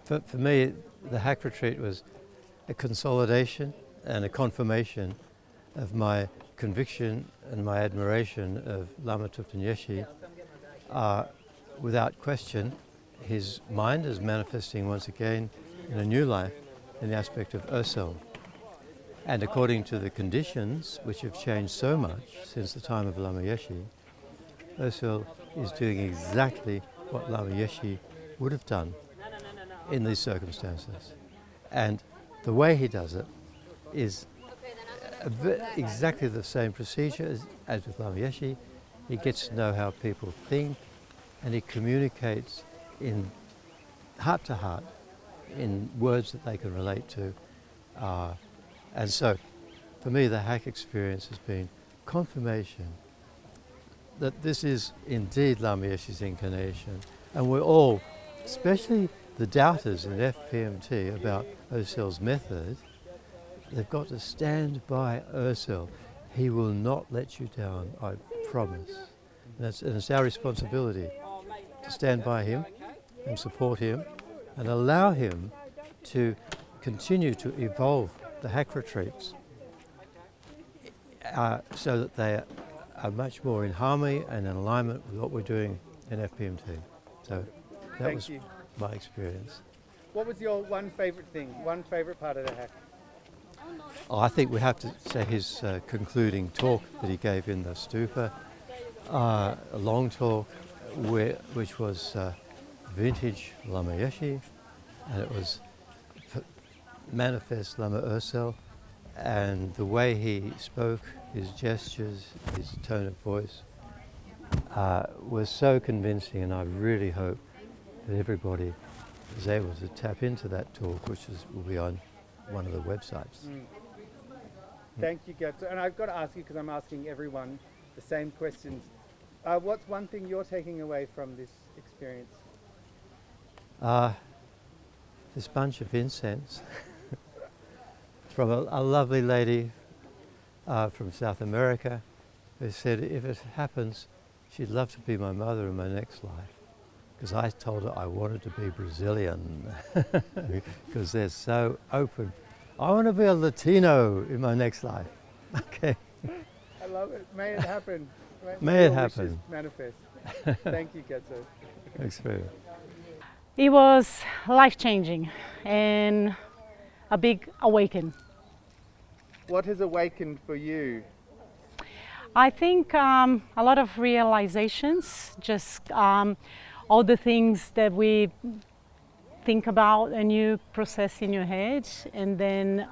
For me, the hack retreat was a consolidation and a confirmation of my conviction and my admiration of Lama Thupten Yeshe. Without question, his mind is manifesting once again in a new life in the aspect of Ursel. And according to the conditions, which have changed so much since the time of Lama Yeshe, Ursel is doing exactly what Lama Yeshe would have done in these circumstances. And the way he does it is exactly the same procedure as with Lama Yeshe. He gets to know how people think, and he communicates in heart to heart, in words that they can relate to. And so, for me, the hack experience has been confirmation that this is indeed Lama Yeshe's incarnation, and we're all, especially the doubters in FPMT about Ursel's method, they've got to stand by Ursel. He will not let you down, I promise. And it's our responsibility to stand by him and support him and allow him to continue to evolve the hack retreats so that they are much more in harmony and in alignment with what we're doing in FPMT. So that was my experience. What was your one favourite thing, one favourite part of the hack? I think we have to say his concluding talk that he gave in the stupa, a long talk which was vintage Lama Yeshe, and it was manifest Lama Ursel, and the way he spoke, his gestures, his tone of voice was so convincing, and I really hope that everybody is able to tap into that talk, which will be on one of the websites. Thank you, Gatso. And I've got to ask you, because I'm asking everyone the same questions. What's one thing you're taking away from this experience? This bunch of incense from a lovely lady from South America who said if it happens, she'd love to be my mother in my next life. Because I told her I wanted to be Brazilian because they're so open. I want to be a Latino in my next life. Okay. I love it. May it happen. May it happen. Manifest. Thank you, Gatso. Thanks very much. It was life-changing and a big awakening. What has awakened for you? I think a lot of realizations, just all the things that we think about and you process in your head, and then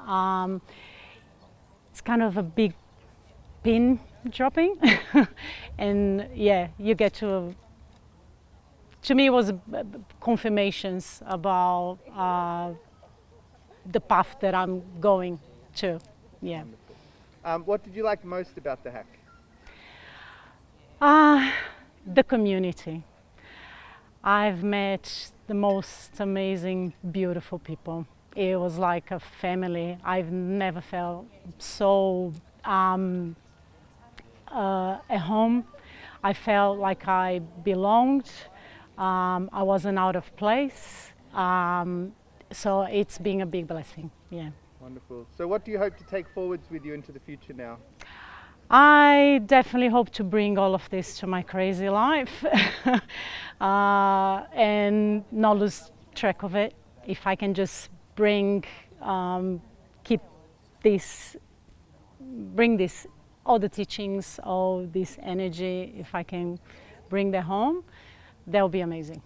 it's kind of a big pin dropping and yeah, you get to me it was confirmations about the path that I'm going to. Yeah. What did you like most about the hack? The community. I've met the most amazing, beautiful people. It was like a family. I've never felt so at home. I felt like I belonged. I wasn't out of place. So it's been a big blessing, yeah. Wonderful. So what do you hope to take forwards with you into the future now? I definitely hope to bring all of this to my crazy life and not lose track of it. If I can just bring this, all the teachings, all this energy, if I can bring that home, that would be amazing.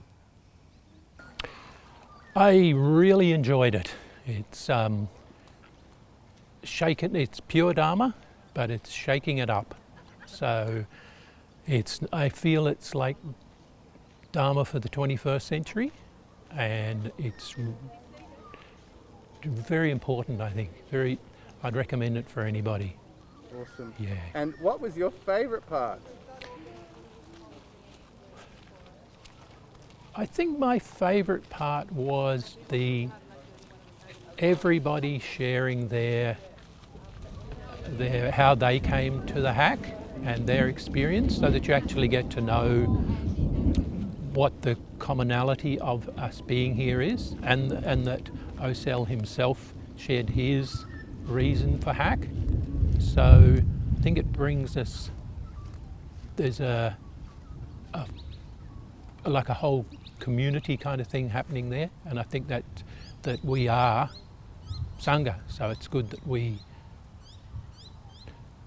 I really enjoyed it. It's it's pure Dharma, but it's shaking it up. So I feel it's like Dharma for the 21st century, and it's very important, I think. I'd recommend it for anybody. Awesome. Yeah. And what was your favourite part? I think my favourite part was everybody sharing their how they came to the hack and their experience, so that you actually get to know what the commonality of us being here is, and that Osel himself shared his reason for hack. So I think it brings us, there's like a whole community kind of thing happening there, and I think that we are Sangha, so it's good that we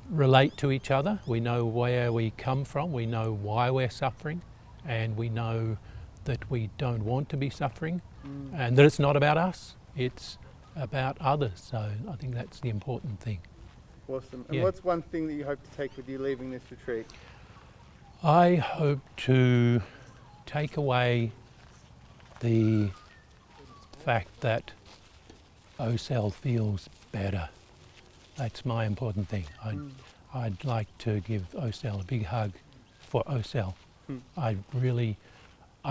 relate to each other. We know where we come from, we know why we're suffering, and we know that we don't want to be suffering, and that it's not about us, it's about others. So I think that's the important thing. Awesome. And Yeah. what's one thing that you hope to take with you leaving this retreat? I hope to take away the fact that Osel feels better. That's my important thing. I'd like to give Osel a big hug for Osel. I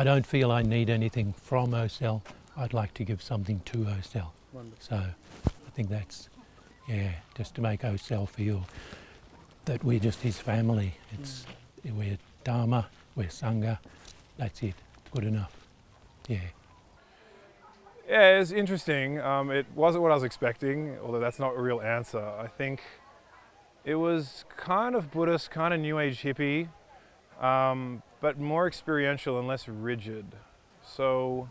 don't feel I need anything from Osel. I'd like to give something to Osel. Wonderful. So I think that's, just to make Osel feel that we're just his family. We're Dharma, we're Sangha, that's it, it's good enough. Yeah. Yeah, it's interesting. It wasn't what I was expecting, although that's not a real answer. I think it was kind of Buddhist, kind of New Age hippie, but more experiential and less rigid. So,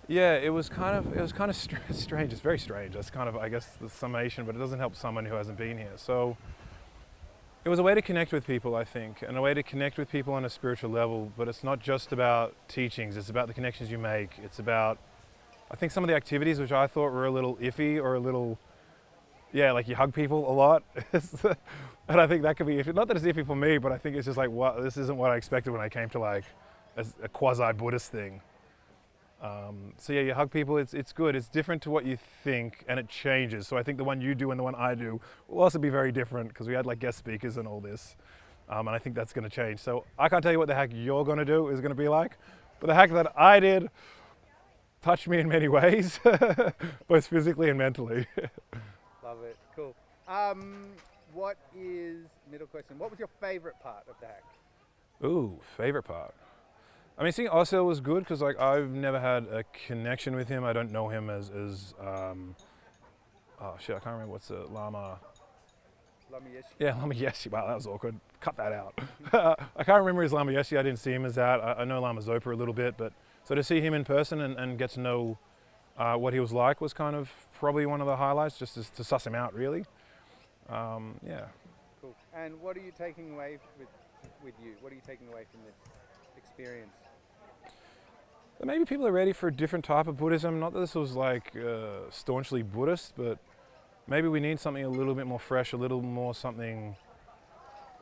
yeah, it was kind of strange. It's very strange. That's kind of, I guess, the summation, but it doesn't help someone who hasn't been here. So, it was a way to connect with people, I think, and a way to connect with people on a spiritual level, but it's not just about teachings, it's about the connections you make. It's about, I think some of the activities which I thought were a little iffy or a little, like you hug people a lot. And I think that could be iffy. Not that it's iffy for me, but I think it's just like, what, this isn't what I expected when I came to like a quasi-Buddhist thing. So yeah, you hug people, it's good. It's different to what you think, and it changes. So I think the one you do and the one I do will also be very different, because we had like guest speakers and all this. And I think that's going to change. So I can't tell you what the hack you're going to do is going to be like, but the hack that I did touched me in many ways, both physically and mentally. Love it. Cool. Middle question, what was your favorite part of the hack? Ooh, favorite part. I mean, seeing Osel was good because like I've never had a connection with him. I don't know him as oh shit, I can't remember what's the Lama. Lama Yeshe. Yeah, Lama Yeshe. Wow, that was awkward. Cut that out. I can't remember his Lama Yeshe. I didn't see him as that. I know Lama Zopa a little bit, but so to see him in person and get to know what he was like was kind of probably one of the highlights, just to suss him out really. Yeah. Cool. And what are you taking away with you? What are you taking away from this experience? Maybe people are ready for a different type of Buddhism. Not that this was like staunchly Buddhist, but maybe we need something a little bit more fresh, a little more something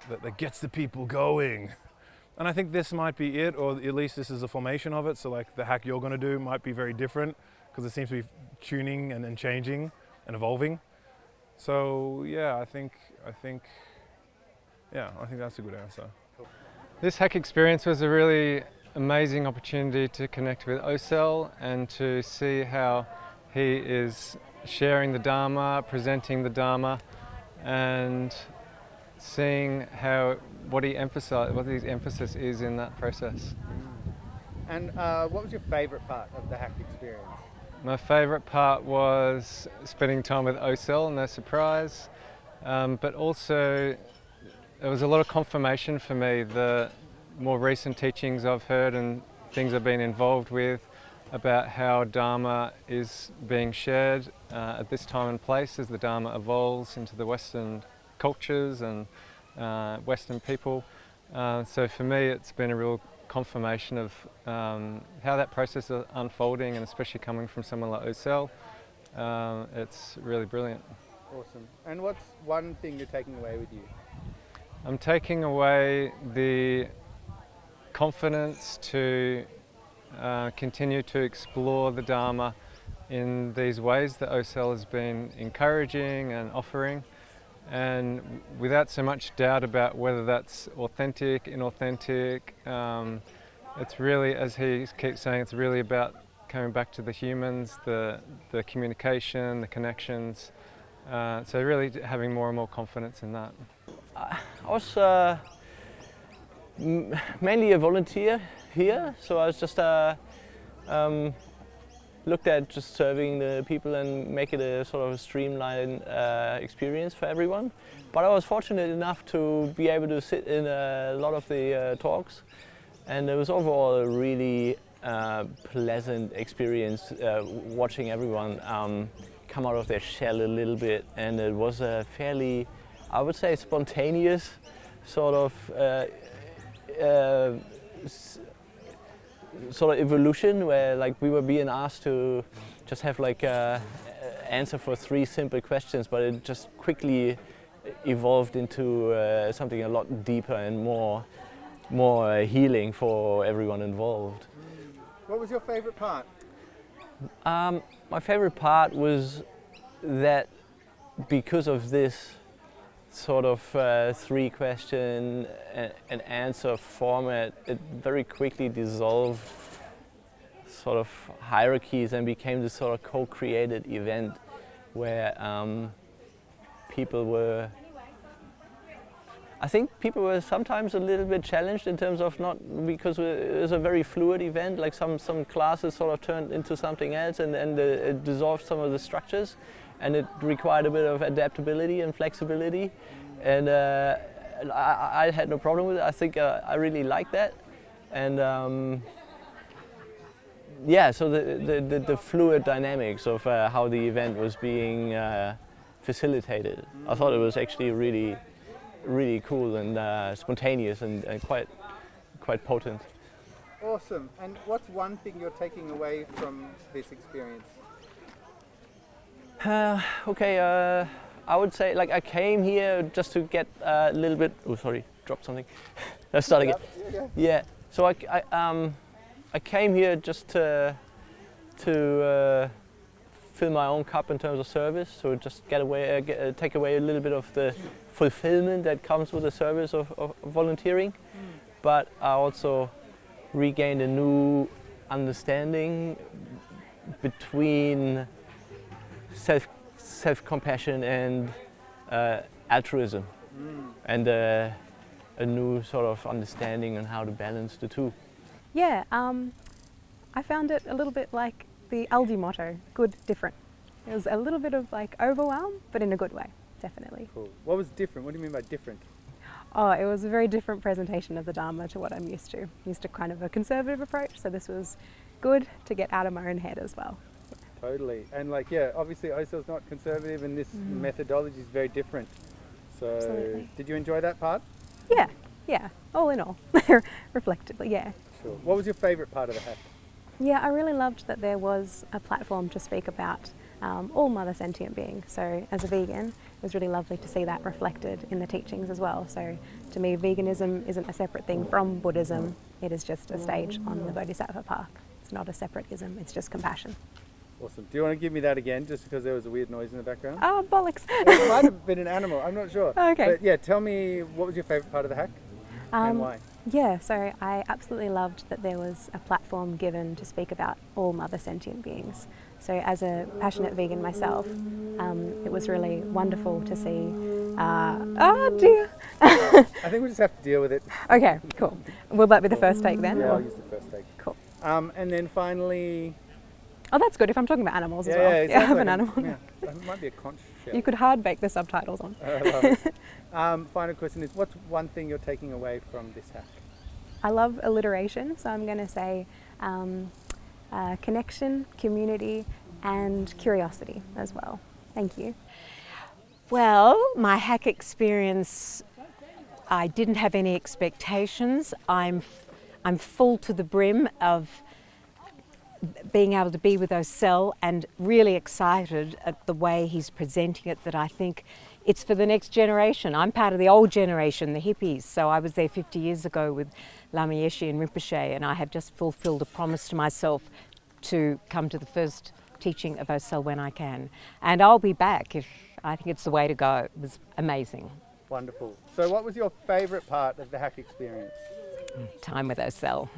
that gets the people going. And I think this might be it, or at least this is a formation of it. So like the hack you're going to do might be very different, because it seems to be tuning and changing and evolving. So yeah, I think that's a good answer. Cool. This hack experience was a really amazing opportunity to connect with Osel and to see how he is sharing the Dharma, presenting the Dharma, and seeing what his emphasis is in that process. And what was your favourite part of the hack experience? My favourite part was spending time with Osel, no surprise, but also there was a lot of confirmation for me. The more recent teachings I've heard and things I've been involved with about how Dharma is being shared at this time and place as the Dharma evolves into the Western cultures and Western people. So for me it's been a real confirmation of how that process is unfolding, and especially coming from someone like Osel, it's really brilliant. Awesome. And what's one thing you're taking away with you? I'm taking away the confidence to continue to explore the Dharma in these ways that Osel has been encouraging and offering, and without so much doubt about whether that's authentic, inauthentic. It's really, as he keeps saying, it's really about coming back to the humans, the communication, the connections. So really having more and more confidence in that. I was mainly a volunteer here, so I was just looked at just serving the people and make it a sort of a streamlined experience for everyone. But I was fortunate enough to be able to sit in a lot of the talks, and it was overall a really pleasant experience watching everyone come out of their shell a little bit, and it was a fairly, I would say, spontaneous sort of evolution, where like we were being asked to just have like answer for 3 simple questions, but it just quickly evolved into something a lot deeper and more healing for everyone involved. What was your favorite part? My favorite part was that because of this sort of 3-question and answer format, it very quickly dissolved sort of hierarchies and became this sort of co-created event where I think people were sometimes a little bit challenged in terms of not, because it was a very fluid event, like some classes sort of turned into something else, and it dissolved some of the structures, and it required a bit of adaptability and flexibility, and I had no problem with it. I think I really liked that, and yeah, so the fluid dynamics of how the event was being facilitated, I thought it was actually really cool and spontaneous and quite potent. Awesome. And what's one thing you're taking away from this experience? Okay, I would say, like, I came here just to get a little bit. Oh, sorry, dropped something. Let's start again. Yeah. So I came here just to fill my own cup in terms of service. So just take away a little bit of the fulfillment that comes with the service of volunteering. But I also regained a new understanding between self-compassion and altruism, and a new sort of understanding on how to balance the two. Yeah, I found it a little bit like the Aldi motto, good, different. It was a little bit of like overwhelm, but in a good way, definitely. Cool. What was different? What do you mean by different? Oh, it was a very different presentation of the Dharma to what I'm used to. I'm used to kind of a conservative approach, so this was good to get out of my own head as well. Totally. And like, yeah, obviously OSEL's not conservative and this methodology is very different. So Absolutely. Did you enjoy that part? Yeah, all in all, reflectively, yeah. Sure. What was your favourite part of the hack? Yeah, I really loved that there was a platform to speak about all mother sentient beings. So as a vegan, it was really lovely to see that reflected in the teachings as well. So to me, veganism isn't a separate thing from Buddhism. It is just a stage on the Bodhisattva path. It's not a separate ism, it's just compassion. Awesome. Do you want to give me that again, just because there was a weird noise in the background? Oh, bollocks. It might have been an animal, I'm not sure. Okay. But yeah, tell me, what was your favourite part of the hack and why? Yeah, so I absolutely loved that there was a platform given to speak about all mother sentient beings. So as a passionate vegan myself, it was really wonderful to see, oh dear. I think we just have to deal with it. Okay, cool. Will that be the first take then? Yeah, or? I'll use the first take. Cool. And then finally... Oh, that's good if I'm talking about animals as well. it Yeah, I sounds have like an animal. Yeah, it might be a conch shell. You could hard bake the subtitles on. I love it. Final question is, what's one thing you're taking away from this hack? I love alliteration, so I'm going to say connection, community, and curiosity as well. Thank you. Well, my hack experience, I didn't have any expectations. I'm full to the brim of being able to be with Osel, and really excited at the way he's presenting it, that I think it's for the next generation. I'm part of the old generation, the hippies, so I was there 50 years ago with Lama Yeshe and Rinpoche, and I have just fulfilled a promise to myself to come to the first teaching of Osel when I can. And I'll be back. I think it's the way to go. It was amazing. Wonderful. So what was your favourite part of the hack experience? Time with Osel.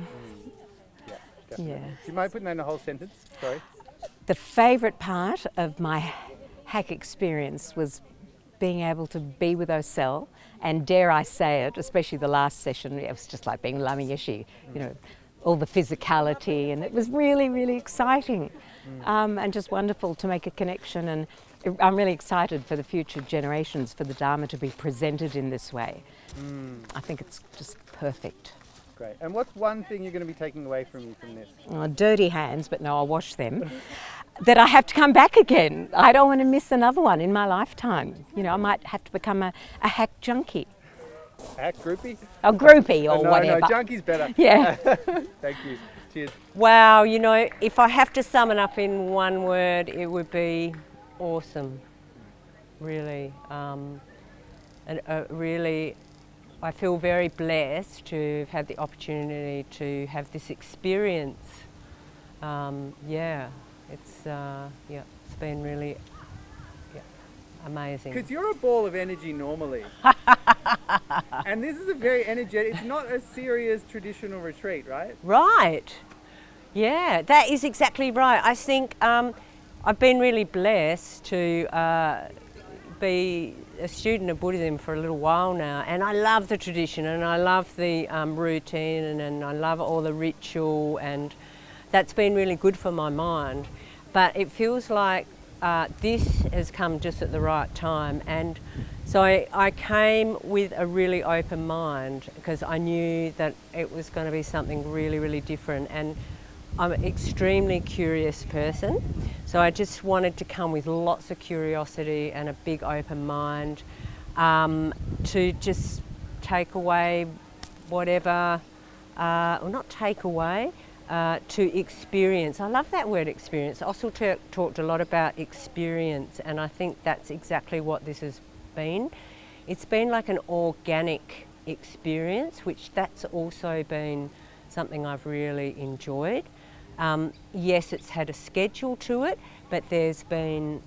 Yeah, definitely. Yeah. Do you mind putting that in a whole sentence? Sorry. The favourite part of my hack experience was being able to be with Osel, and dare I say it, especially the last session, it was just like being Lamiyashi, you know, all the physicality, and it was really, really exciting and just wonderful to make a connection. And I'm really excited for the future generations for the Dharma to be presented in this way. I think it's just perfect. Great. And what's one thing you're going to be taking away from you from this? Oh, dirty hands, but no, I'll wash them. That I have to come back again. I don't want to miss another one in my lifetime. You know, I might have to become a hack junkie. Hack groupie? A groupie or no, whatever. No, junkie's better. Yeah. Thank you. Cheers. Wow, you know, if I have to sum it up in one word, it would be awesome. Really. Really, I feel very blessed to have had the opportunity to have this experience. Yeah, it's been really amazing. Because you're a ball of energy normally. And this is a very energetic, it's not a serious traditional retreat, right? Right. Yeah, that is exactly right. I think I've been really blessed to be a student of Buddhism for a little while now, and I love the tradition, and I love the routine, and I love all the ritual, and that's been really good for my mind. But it feels like this has come just at the right time, and so I came with a really open mind because I knew that it was going to be something really, really different, and I'm an extremely curious person, so I just wanted to come with lots of curiosity and a big open mind to just take away whatever, or not take away, to experience. I love that word, experience. Osel talked a lot about experience, and I think that's exactly what this has been. It's been like an organic experience, which that's also been something I've really enjoyed. Yes, it's had a schedule to it, but there's been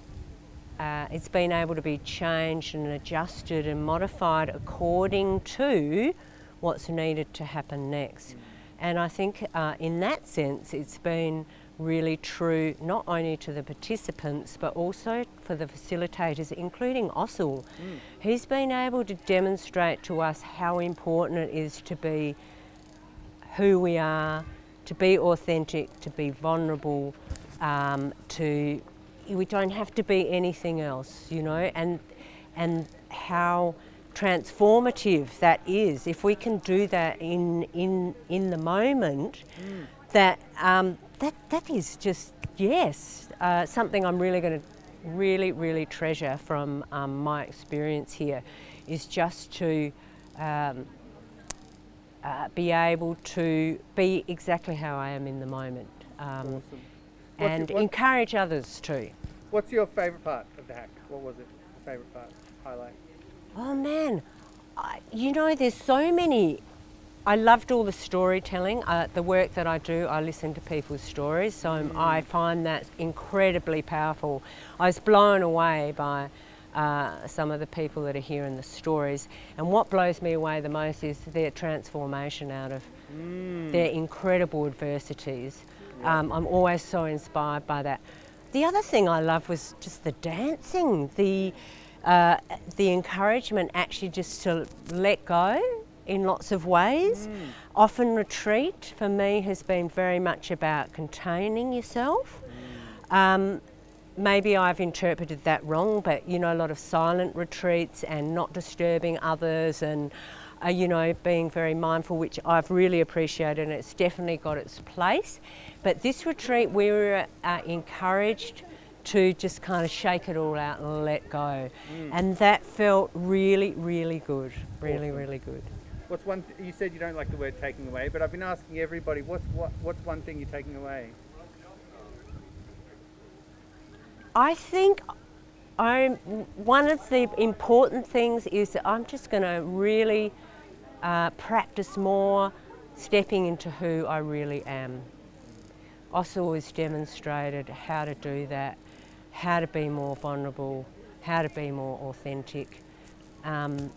it's been able to be changed and adjusted and modified according to what's needed to happen next. And I think in that sense it's been really true not only to the participants but also for the facilitators, including Osel. He's been able to demonstrate to us how important it is to be who we are, to be authentic, to be vulnerable, we don't have to be anything else, you know, and how transformative that is. If we can do that in the moment, that is just, yes, something I'm really going to really treasure from my experience here, is just to be able to be exactly how I am in the moment, Awesome. and encourage others too. What's your favourite part of the hack? What was it? The favourite part, highlight? Oh man, you know, there's so many. I loved all the storytelling. The work that I do, I listen to people's stories, so I find that incredibly powerful. I was blown away by some of the people that are hearing the stories, and what blows me away the most is their transformation out of their incredible adversities. I'm always so inspired by that. The other thing I love was just the dancing, the encouragement actually just to let go in lots of ways. Often retreat for me has been very much about containing yourself. Maybe I've interpreted that wrong, but you know, a lot of silent retreats and not disturbing others, and you know, being very mindful, which I've really appreciated, and it's definitely got its place. But this retreat, we were encouraged to just kind of shake it all out and let go, and that felt really good, really good. What's one? You said you don't like the word taking away, but I've been asking everybody, what's one thing you're taking away? I think one of the important things is that I'm just going to really practice more stepping into who I really am. Osel has demonstrated how to do that, how to be more vulnerable, how to be more authentic, and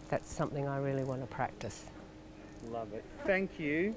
that's something I really want to practice. Love it. Thank you.